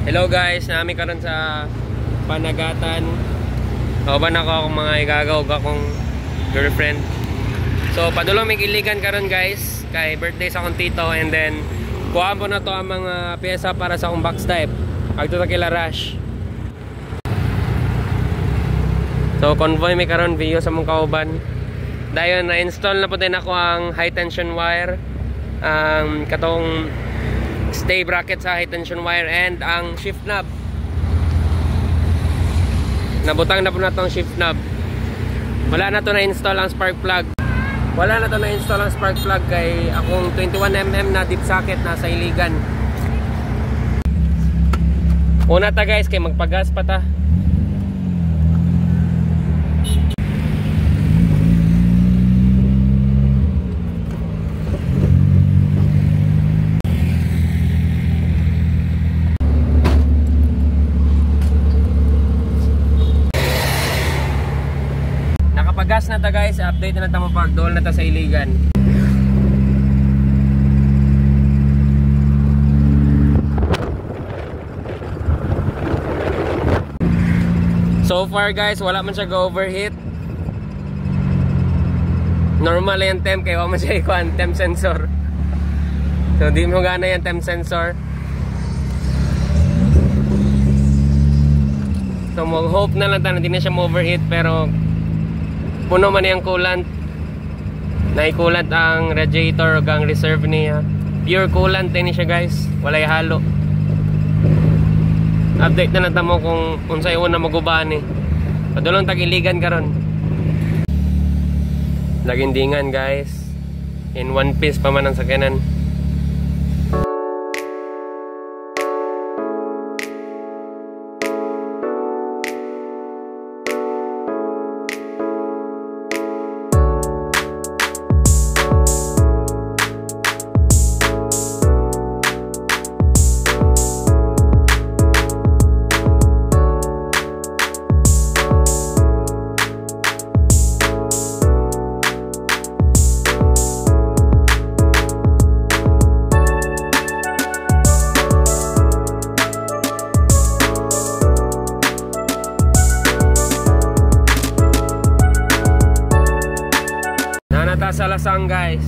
Hello guys, nami karon sa Panagatan. Kauban ako akong mga igagawag akong girlfriend. So padulong may iligan karon guys, kay birthday sa akong tito, and then kuhaan po na to ang mga pyesa para sa akong box type. Agto ta kila Rush. So convoy may karon video sa mong kauban. Dayon na install na po din ako ang high tension wire, katong stay bracket sa high tension wire, and ang shift knob. Nabutang na po na itong shift knob. Wala na to na install ang spark plug. Wala na to na install ang spark plug kay akong 21mm na deep socket nasa iligan. Una ta guys kay magpagas pa ta. Gas na ta guys, update na ta mo pagdol na ta sa iligan. So far guys, wala man siya go-overheat. Normal yung temp, kaya wala man siya ikuan temp sensor. So di mo gana yung temp sensor. So mag-hope na lang ta na di na siya ma-overheat, pero puno man yung coolant. Nai-coolant ang radiator o ang reserve niya. Pure coolant din siya guys, walay halo. Update na natamo kung unsay una magubahan eh. Padulong tag-iligan karon. Lagindingan guys. In one piece pa man ang sakyanan. Sa lasang guys.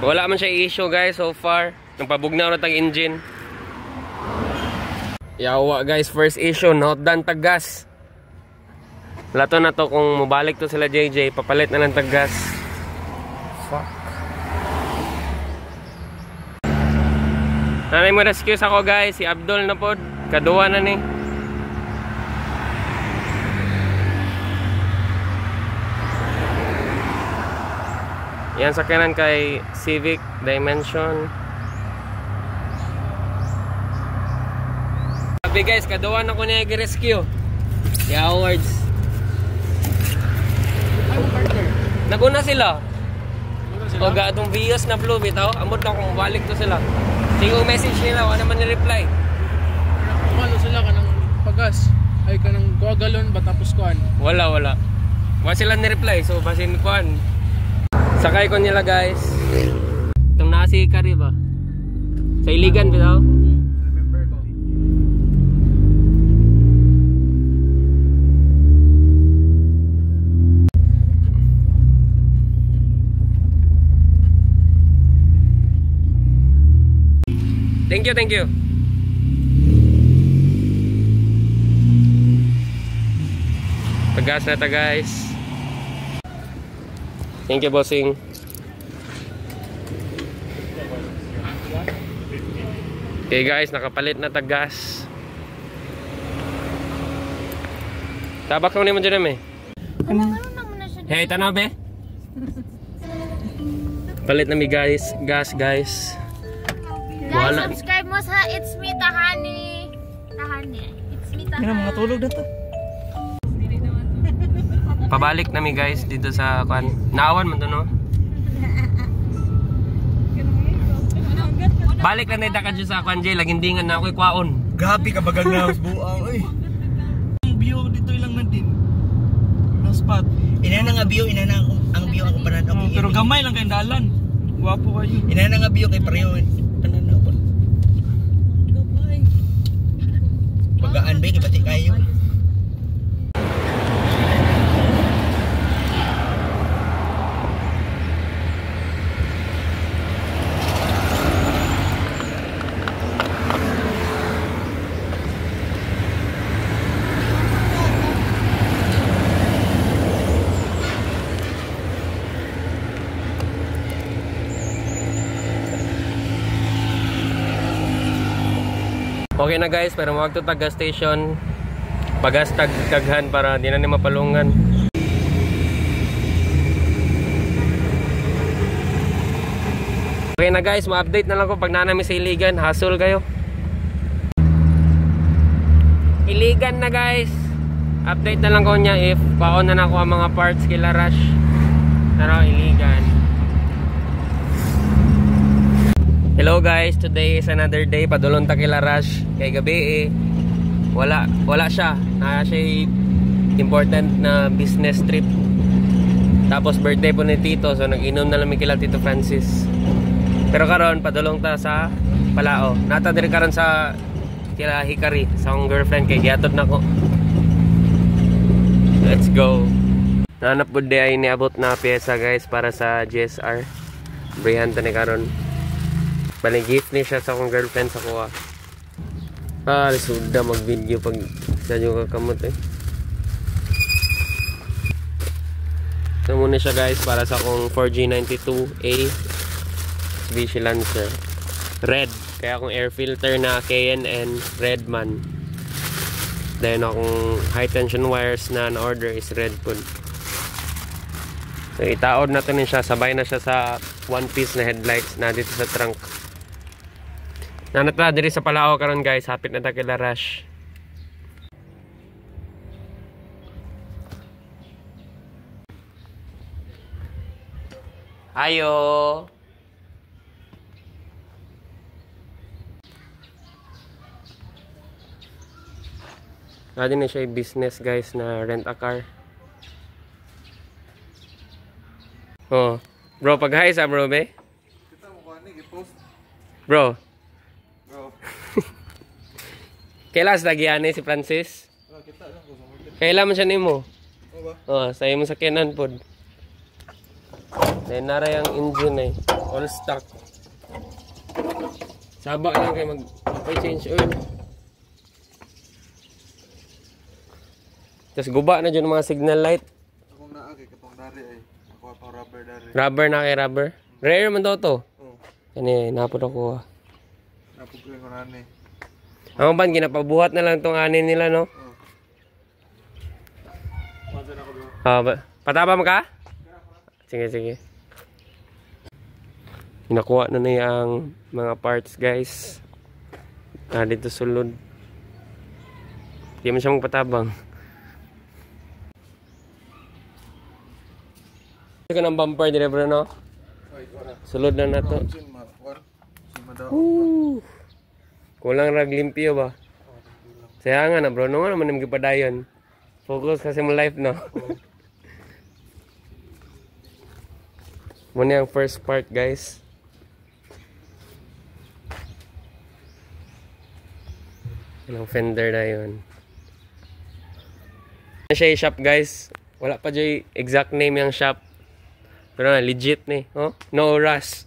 Wala man siya issue guys so far. Nagpabugnaw na tag engine. Yawa guys, first issue, not done tag gas. Lato na to kung mabalik to sila JJ, papalit na ng tag gas. Fuck. Nanay mo rescue ako guys, si Abdul na po, kaduwa na ni. Yan sakyanan kay Civic Dimension. Sabi guys, kaduwa na ko niya i-rescue. Si Awards. Naguna sila. O gaadong Vios na blue bitaw, amot na kung balik to sila. Sige, message nila, wala naman ni-reply. Kumalo sila ka ng pagas. Ay ka ng galon ba tapos kuan? Wala. Wala sila ni-reply, so basin kuan. Sakay ko nila guys. Itong nasi kari ba? Sa iligan bitaw? Remember ko. Thank you. Pagas na ta guys. Thank you bossing. Okay guys, nakapalit na ta gas. Tabak mo naman dyan eh. Hey, tanaw be? Palit na mi guys. Gas guys. Guys, subscribe mo sa It's Me Tahani. It's Me Tahani. Mga tulog na to. Pabalik na mi guys dito sa kan. Naawan man to no. Balik na nida ka dyan sa kan Jay, lagindingan na ako ikwaon. Gabi ka bagang na buang. Ang view dito. Inana nga view, ang view ako pananaw. Pero gamay lang kayong dalan. Guwapo kayo. Inana nga view kay pareho pananaw po. Gamay. Bagaan ba, kibati kayo. Okay na guys, pero magtutag gas station. Pagas taghan para di na ni mapalungan. Okay na guys, ma-update na lang ko pag nanami sa Iligan. Hassle kayo. Iligan na guys. Update na lang ko niya if paon na ako ang mga parts kila Rush. Tara, Iligan. Hello guys, today is another day. Padulong ta kila Rush. Kay gabi wala siya. Siya important na business trip. Tapos birthday po ni Tito, so nag-inom na lang kila Tito Francis. Pero karon padulong ta sa Palao. Nata diri karon sa kila Hikari, sa akong girlfriend kay giatod nako. Let's go. Nanap pud di ay niabot na pyesa guys para sa GSR. Brihan ta ni karon. Bali gift ni siya sa akong girlfriend sa kuha. Suda mag-video pag sa nyo kakamot So muna siya guys para sa akong 4G92A Mitsubishi Lancer. Red. Kaya akong air filter na K&N Redman. Then akong high tension wires na order is red po. So itaod natin siya. Sabay na siya sa one piece na headlights na dito sa trunk. Nanatla diri sa Palao karon guys, hapit na ta kila Rush. Ayo. Dati na siya business guys na rent a car. Oh, bro, pag-hi sa bro be. Kita mo ba ni i-post? Bro. Bro. Kailan sa tagihan si Francis? Kita lang ko sa motor. Kailan man siya nimo? O ba? Oh, sa imo sa Kenan pod. Then nara yung engine all stock. Saba lang kay mag-change oil. Tapos guba na dyan mga signal light. Akong naa kay katong dari ay. Ako pa rubber dari. Rubber na kay rubber. Rare man daw to. Oh. Kani napod ako. Napugay ko nani. Ang ban ginapabuhat na lang tong anin nila no. Oh. Pataba mo ka? Sige, sige. Nakuha na yung mga parts guys. Dito sulod. Hindi mo siya magpatabang. Ito ka ng bumper dire bro no? Sulod na to. Kulang rag limpyo ba? Saya nga na bro, no naman naman gipadayon. Focus kasi mo life no. Muna yung first part guys. Yung fender na yun. Siya yung shop guys. Wala pa dyan exact name yung shop. Pero na legit ni. Oh? No rush.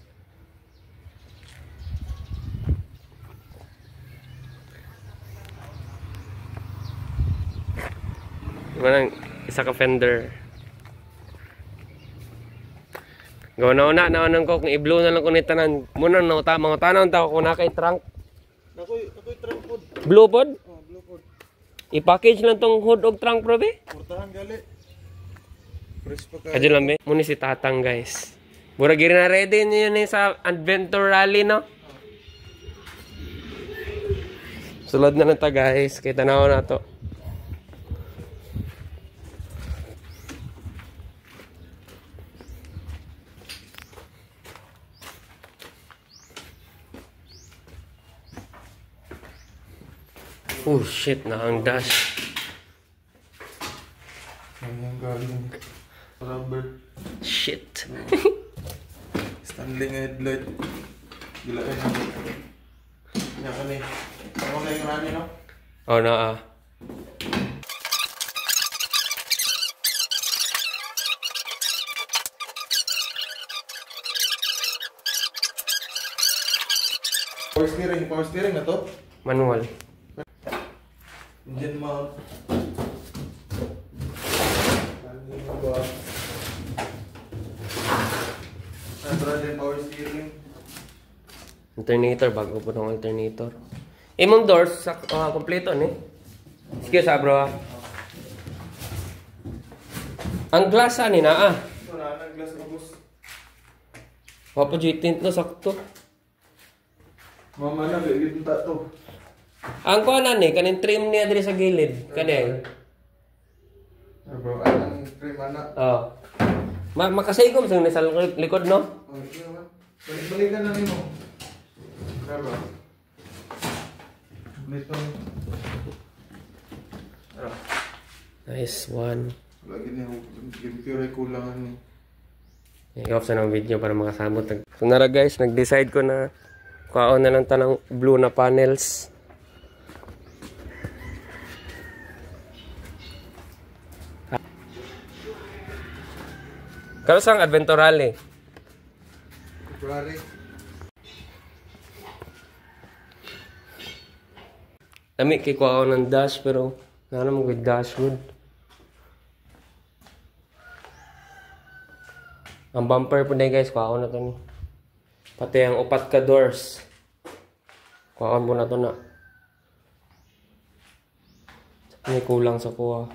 Manang isa ka fender. Gawa na ko kung i-blow na lang ko ni tanan. Muna na mga tanaw ta ko na kay trunk. Nakoy trunk pod. Blue pod? Oh, blue pod. I-package lang tong hood og trunk probe. Portahan gali. Press pa ka. Kadyo lang be. Muna si Tatang guys. Mura giri na ready niyo ni sa Adventure Rally no. Sulod na ta guys. Kay tanaw na to. Oh shit, na ang dash. Ayan galing. Rubber. Shit. Stanley nga headlight. Gila ka na. Kanya ka ni. Ako na yung rani, no? Oh, na Power steering na to. manual. Engine mount. Ano ba? Android power steering. Alternator, bago po ng alternator. Imong doors, kompleto ni. Excuse bro. Ang glass ni na Wala nang glass na boss. Papa J-tint na sakto. Mama na, gagawin to. Ang kuanan ni, kanin trim niya diri sa gilid. Kani. Bro, ang trim anak. Oh. Makasigom sa ni sa likod no? Oh, ito naman. Balik-balikan na rin mo. Bro. Dito. Nice one. Lagi niya, pure kulangan ni. I-off sa ng video para makasamot. So nara guys, nag-decide ko na kuhaon na lang tanang blue na panels. Kano sang Adventurale? Ferrari. Dami kay kuhaon ng dash pero wala naman with dashwood. Ang bumper po na guys, kuhaon na to ni. Pati ang upat ka doors. Kuhaan mo na to na. May kulang sa kuha.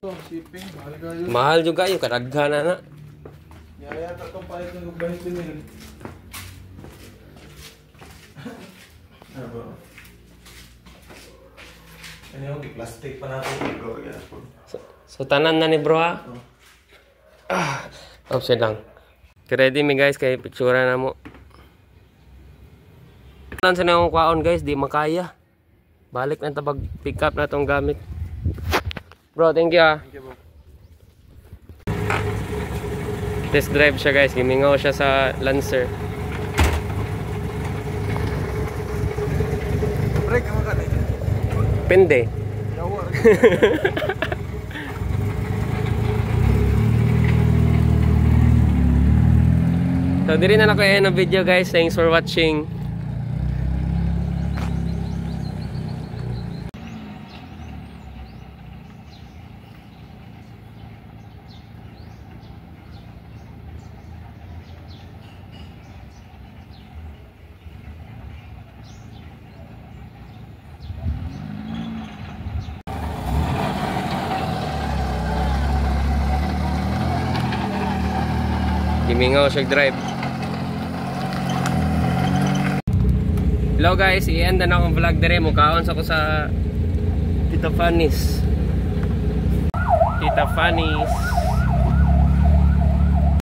Oh, shipping. Mahal ka yun. Mahal juga yung karaghan na. Yaya, tatong palit ng gubahin din. Ano ba? Ano yung plastic pa natin bro? So tanan na ni bro ha. Option lang. Ready mi guys kay picture na mo. Plan sa nang kwaon guys, di makaya. Balik na ta pag pick up na tong gamit. Bro, thank you ha. Thank you bro. Test drive siya guys, gimingaw siya sa Lancer. Break naman ka na. Pende. Yawa. So diri na lang ko end ng video guys. Thanks for watching. Gimingaw siya drive. Hello guys, i-end na akong vlog dire. Mukaon sa ko sa Tita Fanny's.